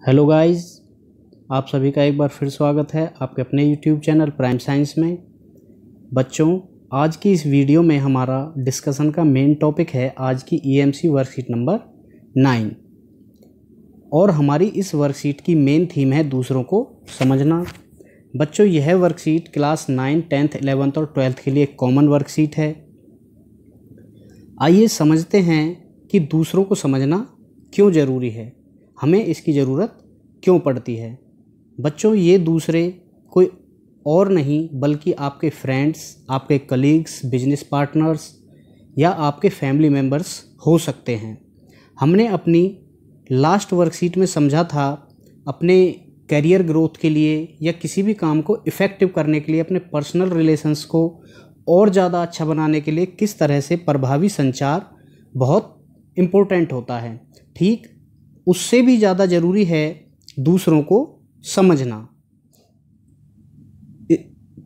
Hello guys, आप सभी का एक बार फिर स्वागत है आपके अपने यूट्यूब चैनल प्राइम साइंस में। बच्चों, आज की इस वीडियो में हमारा डिस्कशन का मेन टॉपिक है आज की ईएमसी वर्कशीट नंबर 9 और हमारी इस वर्कशीट की मेन थीम है दूसरों को समझना। बच्चों, यह वर्कशीट क्लास 9, 10th, 11th और 12th के लिए एक कॉमन वर्कशीट है। आइए समझते हैं कि दूसरों को समझना क्यों ज़रूरी है, हमें इसकी ज़रूरत क्यों पड़ती है। बच्चों, ये दूसरे कोई और नहीं बल्कि आपके फ्रेंड्स, आपके कलीग्स, बिजनेस पार्टनर्स या आपके फैमिली मेम्बर्स हो सकते हैं। हमने अपनी लास्ट वर्कशीट में समझा था अपने करियर ग्रोथ के लिए या किसी भी काम को इफ़ेक्टिव करने के लिए, अपने पर्सनल रिलेशंस को और ज़्यादा अच्छा बनाने के लिए किस तरह से प्रभावी संचार बहुत इम्पोर्टेंट होता है। ठीक उससे भी ज़्यादा ज़रूरी है दूसरों को समझना।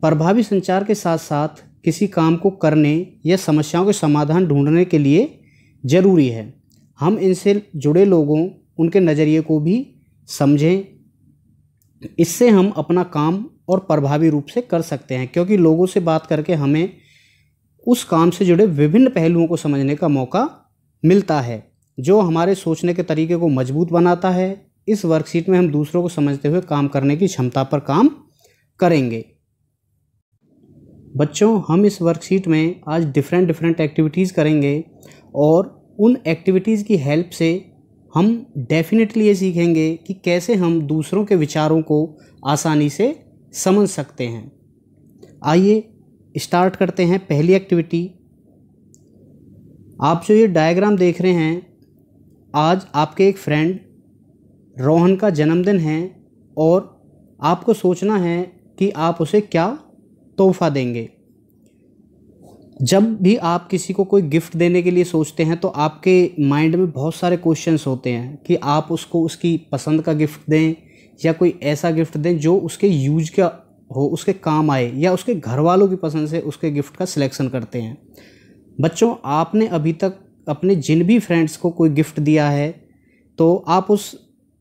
प्रभावी संचार के साथ साथ किसी काम को करने या समस्याओं के समाधान ढूंढने के लिए ज़रूरी है हम इनसे जुड़े लोगों, उनके नज़रिए को भी समझें। इससे हम अपना काम और प्रभावी रूप से कर सकते हैं, क्योंकि लोगों से बात करके हमें उस काम से जुड़े विभिन्न पहलुओं को समझने का मौका मिलता है, जो हमारे सोचने के तरीके को मजबूत बनाता है। इस वर्कशीट में हम दूसरों को समझते हुए काम करने की क्षमता पर काम करेंगे। बच्चों, हम इस वर्कशीट में आज डिफरेंट एक्टिविटीज़ करेंगे और उन एक्टिविटीज़ की हेल्प से हम डेफिनेटली ये सीखेंगे कि कैसे हम दूसरों के विचारों को आसानी से समझ सकते हैं। आइए स्टार्ट करते हैं पहली एक्टिविटी। आप जो ये डायग्राम देख रहे हैं, आज आपके एक फ्रेंड रोहन का जन्मदिन है और आपको सोचना है कि आप उसे क्या तोहफ़ा देंगे। जब भी आप किसी को कोई गिफ्ट देने के लिए सोचते हैं तो आपके माइंड में बहुत सारे क्वेश्चंस होते हैं कि आप उसको उसकी पसंद का गिफ्ट दें या कोई ऐसा गिफ्ट दें जो उसके यूज का हो, उसके काम आए, या उसके घर वालों की पसंद से उसके गिफ्ट का सिलेक्शन करते हैं। बच्चों, आपने अभी तक अपने जिन भी फ्रेंड्स को कोई गिफ्ट दिया है तो आप उस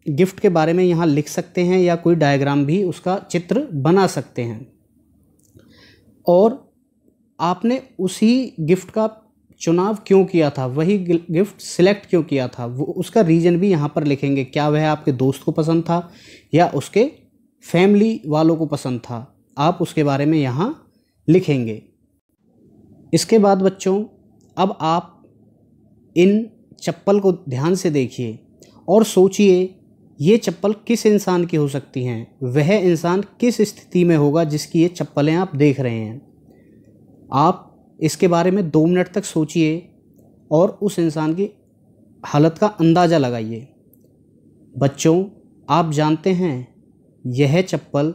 गिफ्ट के बारे में यहाँ लिख सकते हैं या कोई डायग्राम भी उसका चित्र बना सकते हैं, और आपने उसी गिफ्ट का चुनाव क्यों किया था, वही गिफ्ट सिलेक्ट क्यों किया था, वो उसका रीज़न भी यहाँ पर लिखेंगे। क्या वह आपके दोस्त को पसंद था या उसके फैमिली वालों को पसंद था, आप उसके बारे में यहाँ लिखेंगे। इसके बाद बच्चों, अब आप इन चप्पल को ध्यान से देखिए और सोचिए ये चप्पल किस इंसान की हो सकती हैं, वह इंसान किस स्थिति में होगा जिसकी ये चप्पलें आप देख रहे हैं। आप इसके बारे में 2 मिनट तक सोचिए और उस इंसान की हालत का अंदाज़ा लगाइए। बच्चों, आप जानते हैं यह चप्पल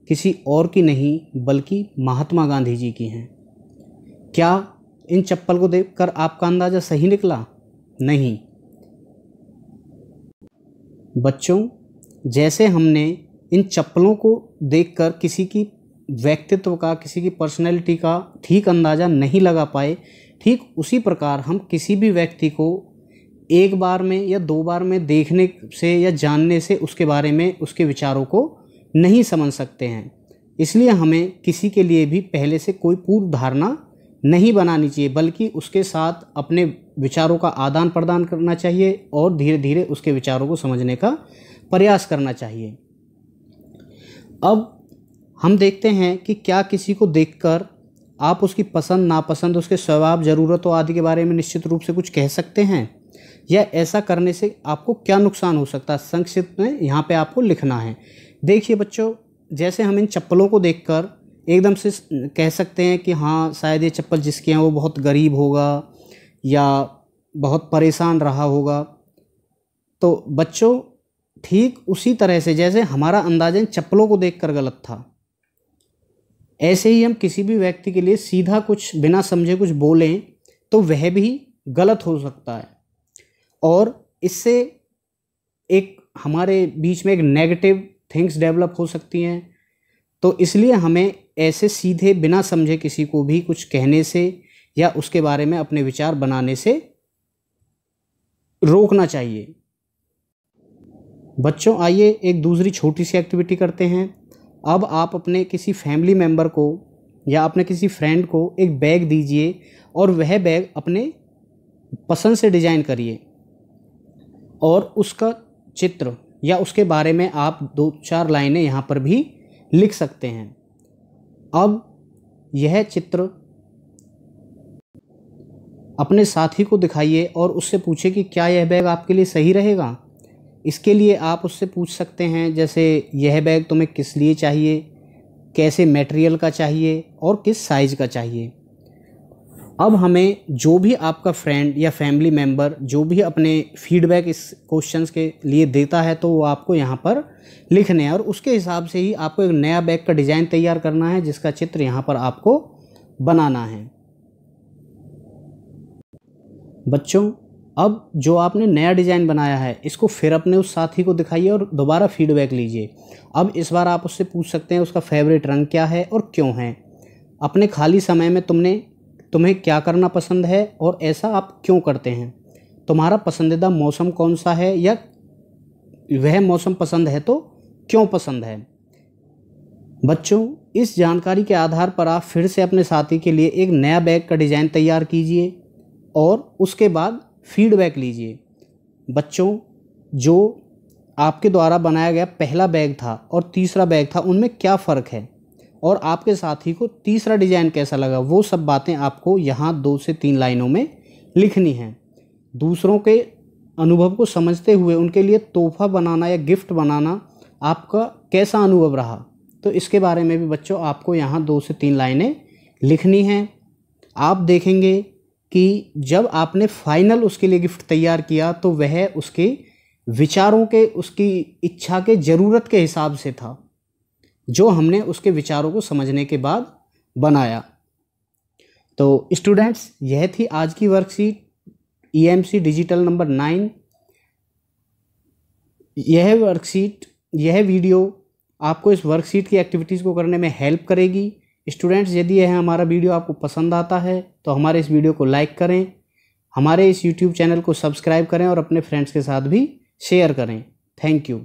किसी और की नहीं बल्कि महात्मा गांधी जी की हैं। क्या इन चप्पल को देखकर आपका अंदाज़ा सही निकला? नहीं। बच्चों, जैसे हमने इन चप्पलों को देखकर किसी की व्यक्तित्व का, किसी की पर्सनैलिटी का ठीक अंदाज़ा नहीं लगा पाए, ठीक उसी प्रकार हम किसी भी व्यक्ति को एक बार में या 2 बार में देखने से या जानने से उसके बारे में, उसके विचारों को नहीं समझ सकते हैं। इसलिए हमें किसी के लिए भी पहले से कोई पूर्व धारणा नहीं बनानी चाहिए, बल्कि उसके साथ अपने विचारों का आदान प्रदान करना चाहिए और धीरे धीरे उसके विचारों को समझने का प्रयास करना चाहिए। अब हम देखते हैं कि क्या किसी को देखकर आप उसकी पसंद नापसंद, उसके स्वभाव, ज़रूरतों आदि के बारे में निश्चित रूप से कुछ कह सकते हैं, या ऐसा करने से आपको क्या नुकसान हो सकता है, संक्षिप्त में यहाँ पे आपको लिखना है। देखिए बच्चों, जैसे हम इन चप्पलों को देखकर एकदम से कह सकते हैं कि हाँ, शायद ये चप्पल जिसकी है वो बहुत गरीब होगा या बहुत परेशान रहा होगा। तो बच्चों, ठीक उसी तरह से जैसे हमारा अंदाज़ा इन चप्पलों को देखकर गलत था, ऐसे ही हम किसी भी व्यक्ति के लिए सीधा कुछ बिना समझे कुछ बोलें तो वह भी गलत हो सकता है, और इससे एक हमारे बीच में एक नेगेटिव थिंग्स डेवलप हो सकती हैं। तो इसलिए हमें ऐसे सीधे बिना समझे किसी को भी कुछ कहने से या उसके बारे में अपने विचार बनाने से रोकना चाहिए। बच्चों आइए एक दूसरी छोटी सी एक्टिविटी करते हैं। अब आप अपने किसी फैमिली मेम्बर को या अपने किसी फ्रेंड को एक बैग दीजिए और वह बैग अपने पसंद से डिज़ाइन करिए और उसका चित्र या उसके बारे में आप 2-4 लाइनें यहाँ पर भी लिख सकते हैं। अब यह चित्र अपने साथी को दिखाइए और उससे पूछिए कि क्या यह बैग आपके लिए सही रहेगा। इसके लिए आप उससे पूछ सकते हैं जैसे यह बैग तुम्हें किस लिए चाहिए, कैसे मटेरियल का चाहिए और किस साइज़ का चाहिए। अब हमें जो भी आपका फ्रेंड या फैमिली मेम्बर जो भी अपने फीडबैक इस क्वेश्चंस के लिए देता है तो वो आपको यहाँ पर लिखने हैं और उसके हिसाब से ही आपको एक नया बैग का डिज़ाइन तैयार करना है जिसका चित्र यहाँ पर आपको बनाना है। बच्चों अब जो आपने नया डिज़ाइन बनाया है इसको फिर अपने उस साथी को दिखाइए और दोबारा फीडबैक लीजिए। अब इस बार आप उससे पूछ सकते हैं उसका फेवरेट रंग क्या है और क्यों है। अपने खाली समय में तुम्हें क्या करना पसंद है और ऐसा आप क्यों करते हैं। तुम्हारा पसंदीदा मौसम कौन सा है या वह मौसम पसंद है तो क्यों पसंद है। बच्चों इस जानकारी के आधार पर आप फिर से अपने साथी के लिए एक नया बैग का डिज़ाइन तैयार कीजिए और उसके बाद फीडबैक लीजिए। बच्चों जो आपके द्वारा बनाया गया पहला बैग था और तीसरा बैग था उनमें क्या फ़र्क है और आपके साथी को तीसरा डिज़ाइन कैसा लगा, वो सब बातें आपको यहाँ 2 से 3 लाइनों में लिखनी हैं। दूसरों के अनुभव को समझते हुए उनके लिए तोहफ़ा बनाना या गिफ्ट बनाना आपका कैसा अनुभव रहा, तो इसके बारे में भी बच्चों आपको यहाँ 2 से 3 लाइनें लिखनी हैं। आप देखेंगे कि जब आपने फाइनल उसके लिए गिफ्ट तैयार किया तो वह उसके विचारों के, उसकी इच्छा के, ज़रूरत के हिसाब से था जो हमने उसके विचारों को समझने के बाद बनाया। तो स्टूडेंट्स यह थी आज की वर्कशीट EMC डिजिटल नंबर 9। यह वीडियो आपको इस वर्कशीट की एक्टिविटीज़ को करने में हेल्प करेगी। स्टूडेंट्स यदि यह हमारा वीडियो आपको पसंद आता है तो हमारे इस वीडियो को लाइक करें, हमारे इस YouTube चैनल को सब्सक्राइब करें और अपने फ्रेंड्स के साथ भी शेयर करें। Thank you.